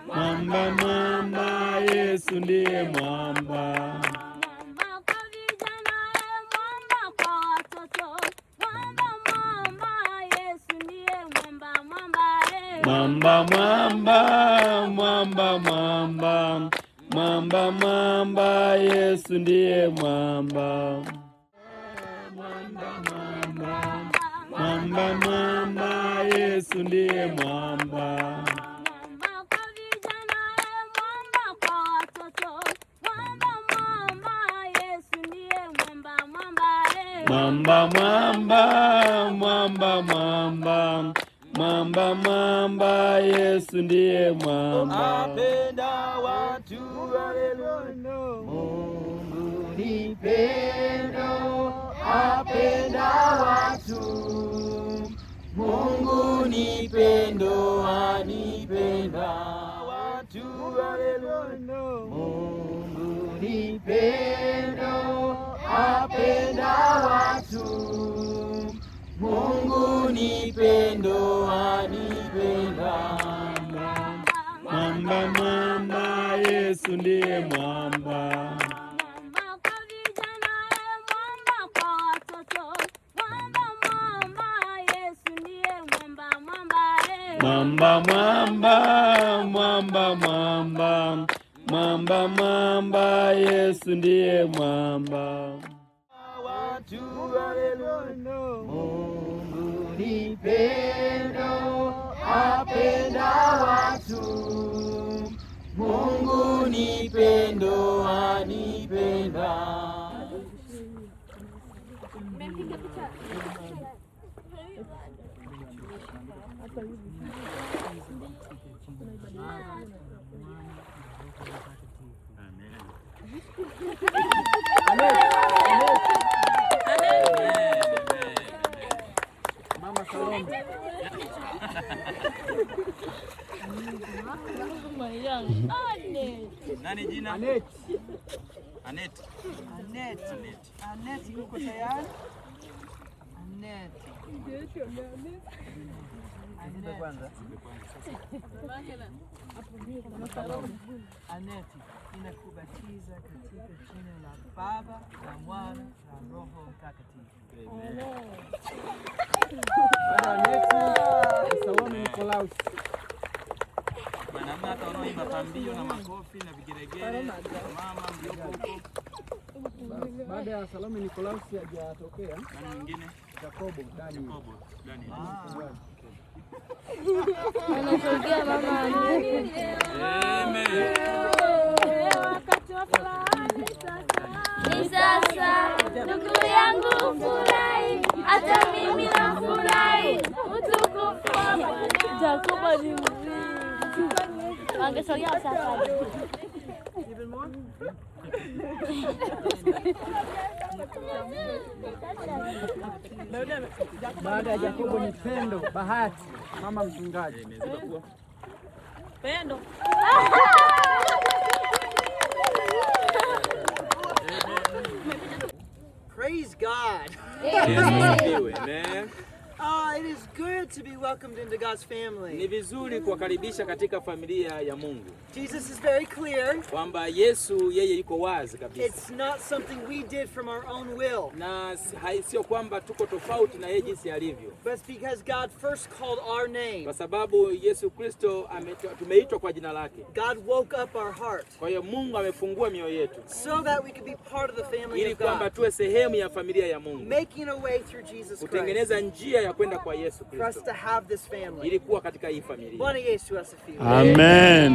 Mwamba, mwamba, Yesu ndiye mwamba. Mwamba, mwamba, mwamba, mwamba, mwamba, mwamba, Yesu ndiye mwamba. Mwamba, mwamba, Yesu ndiye mwamba. Mwamba, mwamba, mwamba, mwamba, mwamba, mwamba, Yesu ndiye mwamba. Apenda watu, haleluya. Mungu ni pendo, apenda watu. Mungu ni pendo, anipenda watu, haleluya. Mungu ni pendo, apenda watu. Mungu ni pendo, anipenda. Mwamba, mwamba, Yesu ndiye mwamba. Mwamba, mwamba, mwamba, mwamba, mwamba, mwamba, Yesu ndiye mwamba. Watu, haleluya. Mungu ni pendo, apenda watu. Mungu ni pendo, anipenda. Mama Salome. Nani jina? Anet. Anet. Anet. Anet yuko tayari? Anet. Anet kwanza. Anet, ninakubatiza katika jina la Baba na Mwana na Roho Mtakatifu. Anet, Salome Nikolaus. Wanamama hata wanaoimba pambio na makofi na vigeregere. Mama mlioko huko. Baada ya Salome Nikolaus hajatokea. Nani mwingine? Jacobo Daniel. Jacobo Daniel. Anasogea mama. Amen. Wakati wa furaha ni sasa. Ndugu yangu furahi, hata mimi nafurahi. Utukufu wa Bwana. Jacobo ni mzuri. Angesogea sasa. Even more? Baada ya Jacobo ni Pendo Bahati, mama mchungaji. Pendo. Praise God. Amen. It is good to be welcomed into God's Ni family. vizuri kuwakaribisha katika familia ya Mungu. Jesus is very clear. Kwamba Yesu yeye yuko wazi kabisa. It's not something we did from our own will. Na sio kwamba tuko tofauti na yeye jinsi alivyo. But it's because God first called our name. Kwa sababu Yesu Kristo tumeitwa kwa jina lake. God woke up our heart. Kwa hiyo Mungu amefungua mioyo yetu. So that we could be part of the family Ili of kwamba God. tuwe sehemu ya familia ya Mungu. Making a way through Jesus Christ. Kutengeneza njia ya kwenda kwa Yesu For us Kristo. to have this family. Ili kuwa katika hii familia. Bwana Yesu asifiwe. Amen.